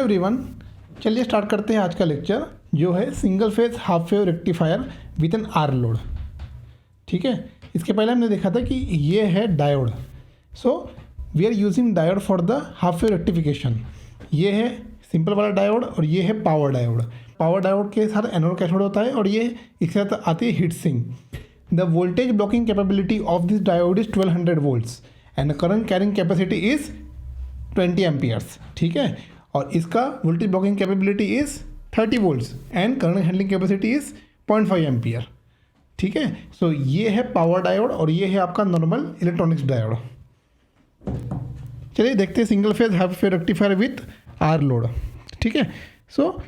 Everyone, चलिए start करते हैं आज का लेक्चर जो है single phase half wave rectifier with an R load. ठीक है, इसके पहले हमने देखा था कि ये है diode. So we are using diode for the half wave rectification. ये है सिंपल वाला डायोड और ये है पावर डायोड। पावर डायोड के साथ एनोड कैथोड होता है और ये इसके साथ आती है heat sink. The voltage blocking capability of this diode is 1200 volts and current carrying capacity is 20 amperes। ठीक है, और इसका voltage blocking capability is 30 volts and current handling capacity is 0.5 ampere। ठीक है, सो ये है पावर डायोड और ये है आपका नॉर्मल इलेक्ट्रॉनिक्स डायोड। चलिए देखते हैं single phase half wave rectifier with R load. ठीक है, सो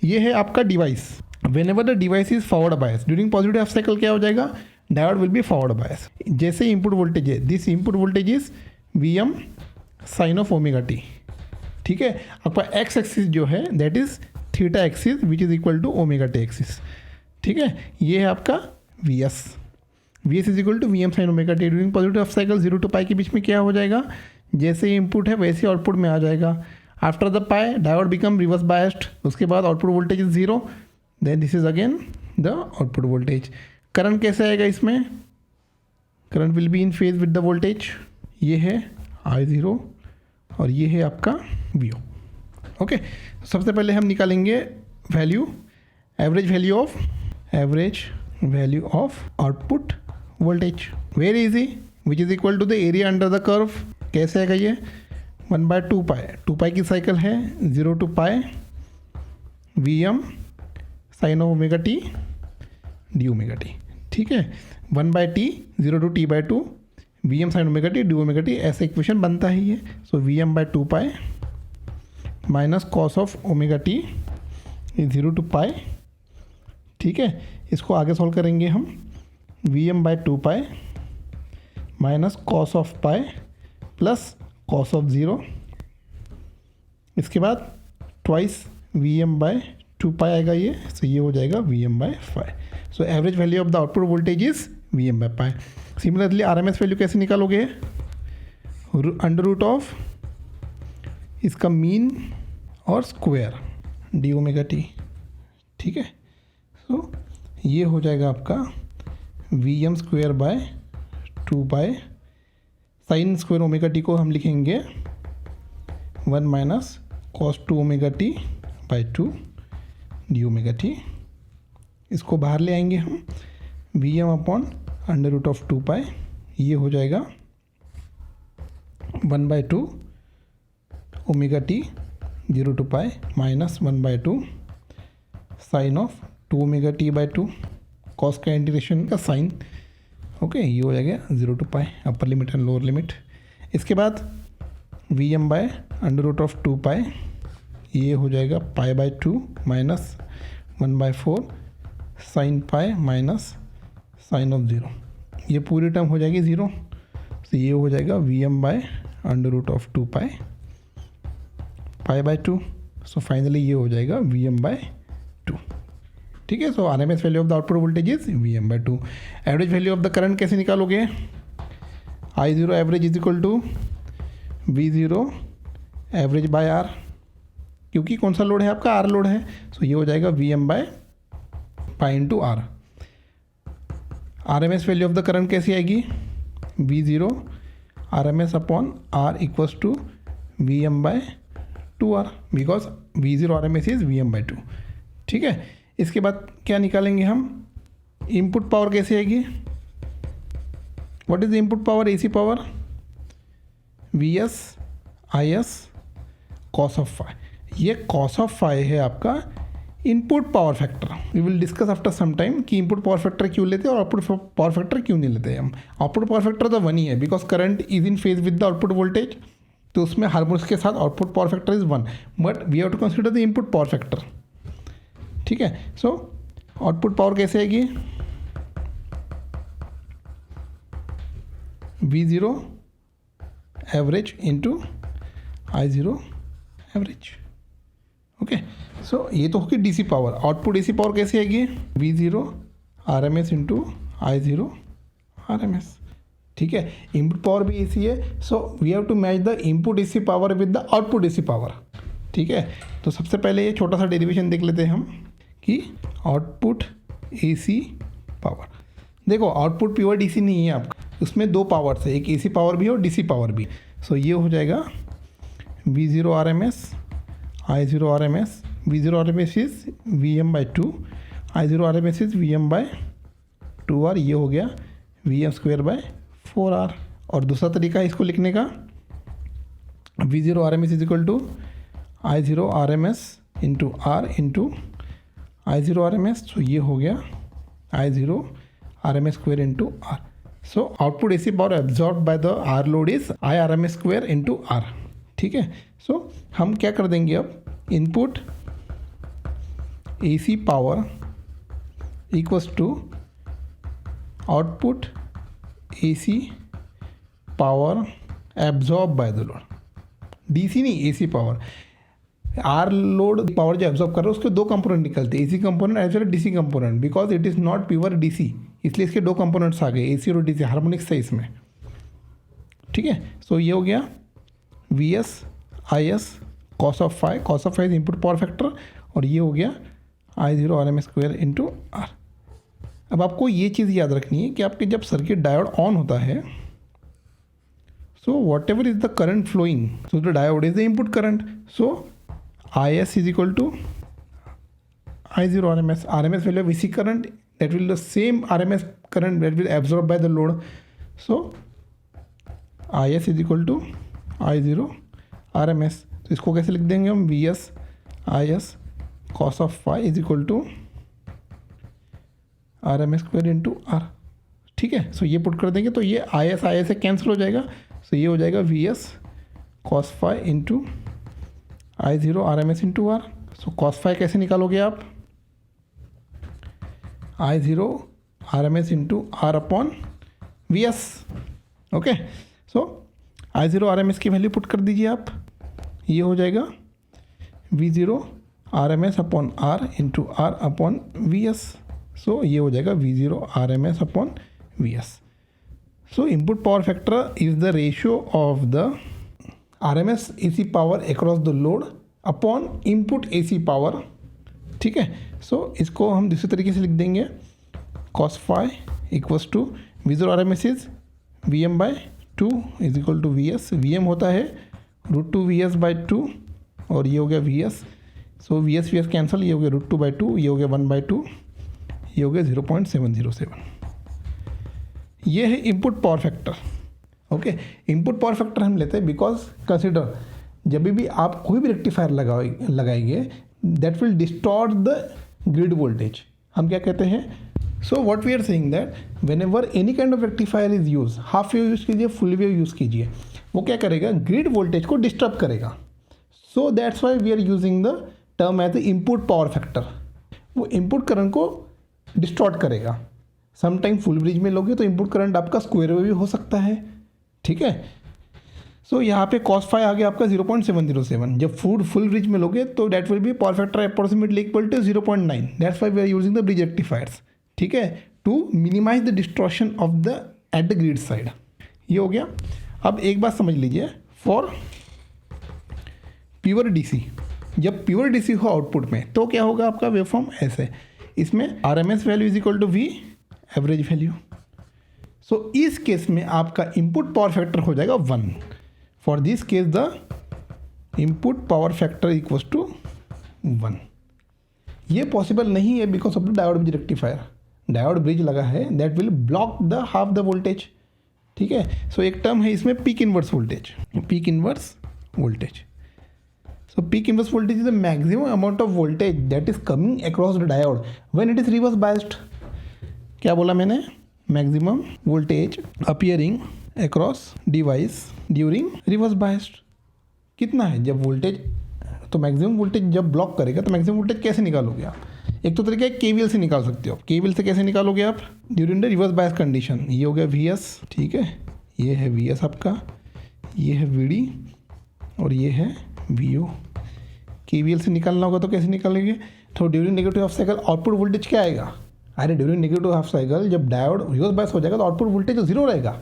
ये है आपका device. Whenever the device is forward bias during positive half cycle क्या हो जाएगा, diode will be forward bias. जैसे इनपुट वोल्टेज है, this input voltage is Vm sine of omega t. ठीक है, आपका एक्स एक्सिस जो है that is theta axis which is equal to omega t axis. ठीक है, ये है आपका Vs is equal to Vm sine omega t. During positive half cycle 0 to pi के बीच में क्या हो जाएगा, जैसे इनपुट है वैसे आउटपुट में आ जाएगा। After the pi diode become reverse biased, उसके बाद output voltage is 0, then this is again the output voltage. Current कैसे आएगा इसमें, current will be in phase with the voltage. ये है I0 और ये है आपका VO। ओके, सबसे पहले हम निकालेंगे value, average value of output voltage. Very easy, which is equal to the area under the curve. कैसे आएगा ये, 1/2 पाई। 2 पाई की साइकिल है, 0 to pi Vm sine of omega t d omega t. ठीक है, 1/t 0 to t/2 Vm sine omega t d omega t, ऐसा equation बनता है ये। So Vm/2 pi minus cos of omega T 0 to pi. ठीक है, इसको आगे सॉल्व करेंगे हम। Vm/2 pi minus cos of pi plus cos of 0। इसके बाद ट्वाइस Vm/2 पाई आएगा ये, सो ये हो जाएगा Vm/5। So average value of the output voltage is Vm/5। Similarly RMS value कैसे निकालोगे, अंडर रूट ऑफ इसका मीन और स्क्वायर डी ओमेगा टी। ठीक है, सो ये हो जाएगा आपका Vm² by sine square omega T को हम लिखेंगे 1 minus cos 2 omega T by 2 D omega T. इसको बाहर ले आएंगे हम, Vm/√2 पाई, ये हो जाएगा 1/2 omega T 0 to pi minus 1/2 sine of 2 omega T by 2, cos का इंटीग्रेशन का साइन। ओके, ये हो जाएगा 0 to pi, upper limit and lower limit. इसके बाद Vm/√2 पाई, ये हो जाएगा π/2 minus 1/4 sine pi minus sine of 0। ये पूरी टर्म हो जाएगी 0, तो ये हो जाएगा Vm/√2 पाई π/2। सो फाइनली ये हो जाएगा Vm/2। ठीक है, so RMS value of the output voltage is Vm/2। Average value of the current कैसे निकालोगे, I0 average is equal to V0 average by R, क्योंकि कौन सा लोड है आपका, R लोड है। सो ये हो जाएगा Vm/π into R। RMS value of the current कैसी आएगी, V0 RMS upon R equals to Vm/2R, because V0 RMS is Vm/2। ठीक है, इसके बाद क्या निकालेंगे हम, इनपुट पावर कैसे आएगी, what is the input power, AC power Vs Is cos of phi. ये कॉस ऑफ फाई है आपका input power factor. We will discuss after some time कि इनपुट पावर फैक्टर क्यों लेते हैं और आउटपुट पावर फैक्टर क्यों नहीं लेते हम। आउटपुट पावर फैक्टर तो 1 ही है, because current is in phase with the output voltage, तो उसमें हार्मोनिक्स के साथ output power factor is 1, but we have to consider the input power factor. ठीक है, सो आउटपुट पावर कैसे आएगी, V0 average into I0 average. Okay, so ये तो होगी DC power. Output DC power कैसे आएगी, V0 RMS into I0 RMS। ठीक है, इनपुट पावर भी AC है, so we have to match the input AC power with the output AC power. ठीक है, तो सबसे पहले ये छोटा सा डेरिवेशन देख लेते हैं हम कि आउटपुट AC पावर। देखो आउटपुट प्योर DC नहीं है आपका, उसमें दो पावर्स है, एक AC पावर भी है और DC पावर भी। सो ये हो जाएगा V0 RMS I0 RMS, V0 RMS is Vm/2, I0 RMS is Vm/2R, ये हो गया Vm²/4R। और दूसरा तरीका है इसको लिखने का, V0 RMS is equal to I0 RMS into R into I0 RMS, तो ये हो गया I0 RMS² into R। So output AC power absorb by the R load is I RMS² into R। ठीक है, सो हम क्या कर देंगे अब, input AC power equals to output AC power absorb by the load, DC नहीं AC power. R load power जो एब्जॉर्ब कर रहा है उसके दो कंपोनेंट निकलते हैं, AC component as well DC component, because it is not pure DC, इसलिए इसके दो कंपोनेंट्स आ गए, AC और DC, हार्मोनिक्स है इसमें। ठीक है, सो ये हो गया VS IS cos of phi is input power factor, और ये हो गया I0 RMS² इंटू R। अब आपको ये चीज़ याद रखनी है कि आपके जब सर्किट डायोड ऑन होता है, so whatever is the current flowing, so the diode is the input current, so IS is equal to I0 RMS, RMS value of AC current, that will the same RMS current that will absorbed by the load, so IS is equal to I0 RMS। तो इसको कैसे लिख देंगे हम, VS IS cos of phi is equal to RMS² into R। ठीक है, so ये put कर देंगे तो ये IS से कैंसिल हो जाएगा, सो ये हो जाएगा VS cos phi into I0 RMS into R। So cos phi कैसे निकालोगे आप, I0 RMS into R upon VS। Okay, so I0 RMS की वैल्यू पुट कर दीजिए आप, ये हो जाएगा V0 RMS upon R into R upon VS। So ये हो जाएगा V0 RMS upon VS। So input power factor is the ratio of the RMS AC power across the load upon input AC power. ठीक है, सो इसको हम दूसरे तरीके से लिख देंगे, cos phi equals to V0 RMS is Vm/2 is equal to VS, Vm होता है √2 VS/2, और ये हो गया VS, सो VS कैंसल, ये हो गया √2/2, ये हो गया 1/2, ये हो गया 0.707। ये है input power factor. Okay, input power factor हम लेते हैं बिकॉज कंसिडर जब भी आप कोई भी रेक्टिफायर लगाएंगे that will distort the grid voltage. हम क्या कहते हैं, so what we are saying that whenever any kind of rectifier is use, half wave use कीजिए, फुल वेव यूज़ कीजिए, वो क्या करेगा, ग्रिड वोल्टेज को डिस्टर्ब करेगा। So that's why we are using the term as the input power factor. वो input current को distort करेगा। समटाइम फुल ब्रिज में लोगे तो इनपुट करंट आपका स्क्वायर वेव भी हो सकता है। ठीक है, सो यहाँ पे cos phi आ गया आपका 0.707। जब फुल ब्रिज में लोगे तो that will be power factor approximately equal to 0.9। That's why we are using the bridge rectifiers. ठीक है, to minimise the distortion of the at the grid side. ये हो गया। अब एक बात समझ लीजिए, फॉर प्योर DC, जब प्योर DC हो आउटपुट में तो क्या होगा आपका वेवफॉर्म ऐसे, इसमें RMS value is equal to V average value. So इस केस में आपका इनपुट पावर फैक्टर हो जाएगा 1। For this case the input power factor equals to 1। ये पॉसिबल नहीं है because of the diode bridge rectifier. Diode bridge लगा है that will block the half the voltage. ठीक है, सो एक टर्म है इसमें peak inverse voltage. Peak inverse voltage, so peak inverse voltage is the maximum amount of voltage that is coming across the diode when it is reverse biased। क्या बोला मैंने, maximum voltage appearing across device during reverse biased। कितना है, जब voltage, तो maximum voltage जब block करेगा तो मैक्सिमम वोल्टेज कैसे निकालोगे आप, एक तो तरीका है KVL से निकाल सकते हो। KVL से कैसे निकालोगे आप, during the reverse bias condition. ये हो गया VS, ठीक है, ये है VS आपका, ये है VD और ये है VO। KVL से निकालना होगा तो कैसे निकालेंगे, तो during negative half cycle output voltage क्या आएगा, अरे ड्यूरिंग नेगेटिव हाफ साइकिल जब डायोड रिवर्स बायस हो जाएगा तो आउटपुट वोल्टेज तो जीरो रहेगा।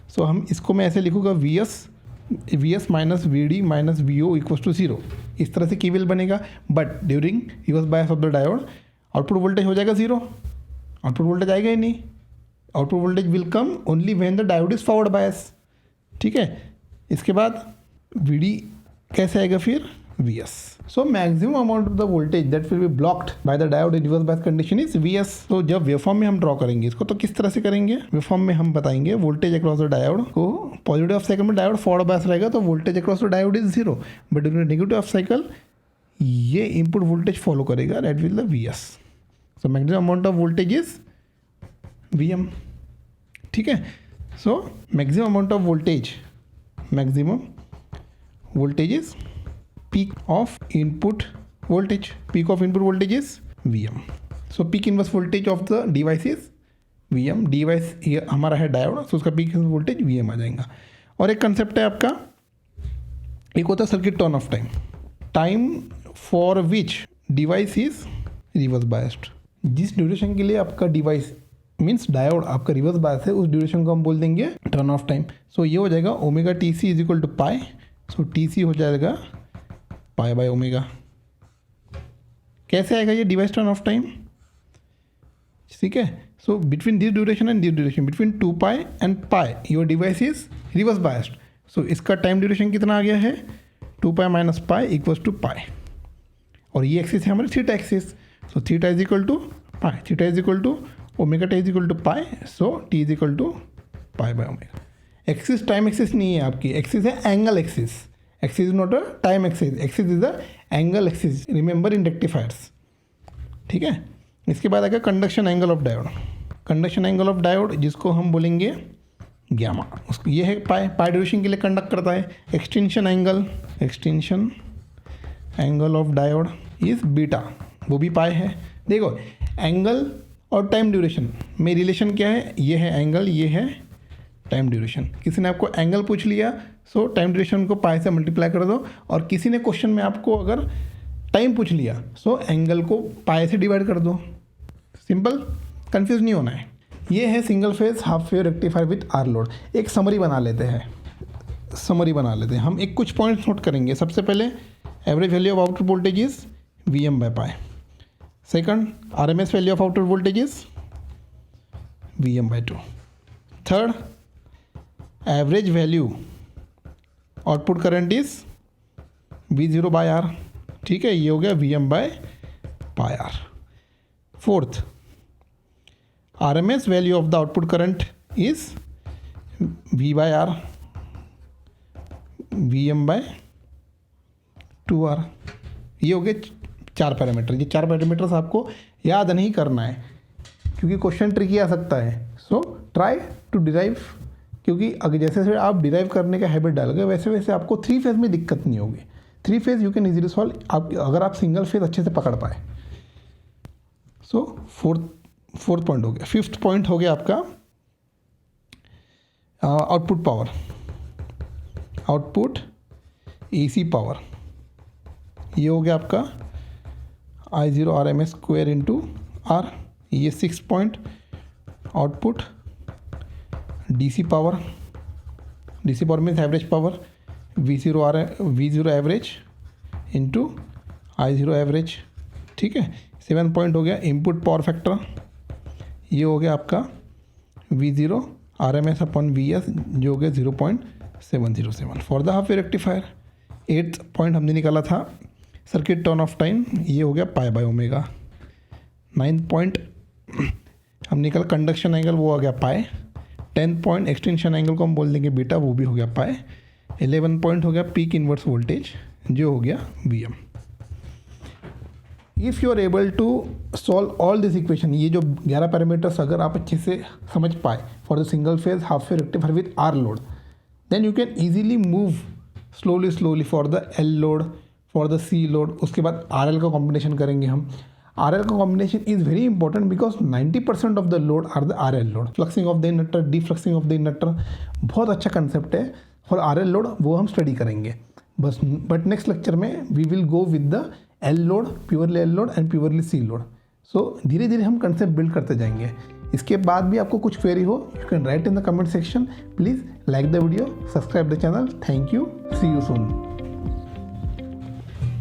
सो हम इसको मैं ऐसे लिखूँगा VS minus VD minus VO equals to 0। इस तरह से KVL बनेगा, but during reverse bias of the diode output voltage हो जाएगा 0, आउटपुट वोल्टेज आएगा ही नहीं, output voltage will come only when the diode is forward bias. ठीक है, इसके बाद VD कैसे आएगा फिर Vs। So maximum amount of the voltage that will be blocked by the diode in reverse bias condition is Vs। तो जब waveform में हम ड्रॉ करेंगे इसको तो किस तरह से करेंगे, वेवफॉर्म में हम बताएंगे वोल्टेज अक्रॉस द डायोड को पॉजिटिव ऑफ साइकिल में डायोड फॉरवर्ड बायस रहेगा तो voltage across the diode is 0, but during negative of cycle ये इनपुट वोल्टेज फॉलो करेगा, that will the Vs। So maximum amount of voltage is Vm। ठीक है, सो maximum amount of voltage, maximum voltage is peak of input voltage, peak of input voltage is Vm। so peak inverse voltage of the device is Vm, device ये हमारा है diode, so उसका peak inverse voltage Vm आ जाएगा। और एक concept है आपका, एक होता है circuit turn off time, time for which device is reverse biased. जिस ड्यूरेशन के लिए आपका डिवाइस मीन्स डायोड आपका रिवर्स बायस है उस ड्यूरेशन को हम बोल देंगे टर्न ऑफ टाइम। सो ये हो जाएगा omega TC is equal to pi, so TC हो जाएगा पाई बाय ओमेगा। कैसे आएगा ये डिवाइस टर्न ऑफ टाइम, ठीक है। So between this duration and this duration, between 2 pi and pi your device is reverse biased. So इसका time duration कितना आ गया है 2 pi minus pi equals to pi, और ये एक्सिस है हमारे theta axis. So theta is equal to pi, theta is equal to omega t is equal to pi, so t is equal to pi by omega. Axis time axis नहीं है आपकी, axis है angle axis. Axis is not a time axis, axis is a angle axis, remember in rectifiers. ठीक है, इसके बाद आएगा conduction angle of diode. Conduction angle of diode जिसको हम बोलेंगे गामा, उसको ये है पाई, पाई ड्यूरेशन के लिए कंडक्ट करता है। Extension angle, extension angle of diode is beta, वो भी पाई है। देखो एंगल और टाइम ड्यूरेशन में रिलेशन क्या है, ये है एंगल, ये है टाइम ड्यूरेशन। किसी ने आपको एंगल पूछ लिया सो टाइम ड्यूरेशन को पाई से मल्टीप्लाई कर दो, और किसी ने क्वेश्चन में आपको अगर टाइम पूछ लिया सो एंगल को पाई से डिवाइड कर दो। सिंपल, कंफ्यूज नहीं होना है। ये है single phase half wave rectifier with R load. एक समरी बना लेते हैं, समरी बना लेते हैं हम। एक कुछ पॉइंट्स नोट करेंगे। सबसे पहले average value of output voltage is Vm by pi. Second, RMS value of output voltage is Vm by 2। Third, average value output current is V0 by R। ठीक है, ये हो गया Vm by pi R। Fourth, RMS value of the output current is V by R, Vm by 2R। ये हो गए 4 parameter. ये 4 parameters आपको याद नहीं करना है क्योंकि क्वेश्चन ट्रिकी आ सकता है। सो ट्राई टू डिराइव, क्योंकि अगर जैसे जैसे आप डिराइव करने का हैबिट डालोगे वैसे वैसे आपको 3 फेज में दिक्कत नहीं होगी। 3 phase you can easily solve आप अगर आप सिंगल फेज अच्छे से पकड़ पाए। सो फोर्थ पॉइंट हो गया। फिफ्थ पॉइंट हो गया आपका output power, output AC power. ये हो गया आपका I0 RMS square into R। ये 6 point output DC power, DC power means average power, V0 average into I0 average. ठीक है, 7 पॉइंट हो गया इनपुट पावर फैक्टर। ये हो गया आपका V0 RMS अपॉन VS जो हो गया 0.707 for the half wave rectifier. 8th point हमने निकाला था सर्किट टर्न ऑफ टाइम, ये हो गया पाई बाय ओमेगा। 9th पॉइंट हम निकाल कंडक्शन एंगल, वो आ गया पाई। 10th पॉइंट एक्सटेंशन एंगल को हम बोल देंगे बीटा, वो भी हो गया पाई। 11 पॉइंट हो गया पीक इनवर्स वोल्टेज जो हो गया Vm। If you are able to solve all this equation, ये जो 11 पैरामीटर्स अगर आप अच्छे से समझ पाए for the single phase half wave rectifier with R load, then you can easily move slowly for the L load, for the C load. उसके बाद RL का कॉम्बिनेशन करेंगे हम। RL का combination is very important because 90% of the load are the RL load. Fluxing of the inductor, defluxing of the inductor, बहुत अच्छा concept है for RL load, वो हम स्टडी करेंगे बस। बट नेक्स्ट लेक्चर में we will go with the L load, purely L load and purely C load. So धीरे धीरे हम कंसेप्ट बिल्ड करते जाएंगे। इसके बाद भी आपको कुछ क्वेरी हो, you can write in the comment section. Please like the video, subscribe the channel. Thank you, see you soon.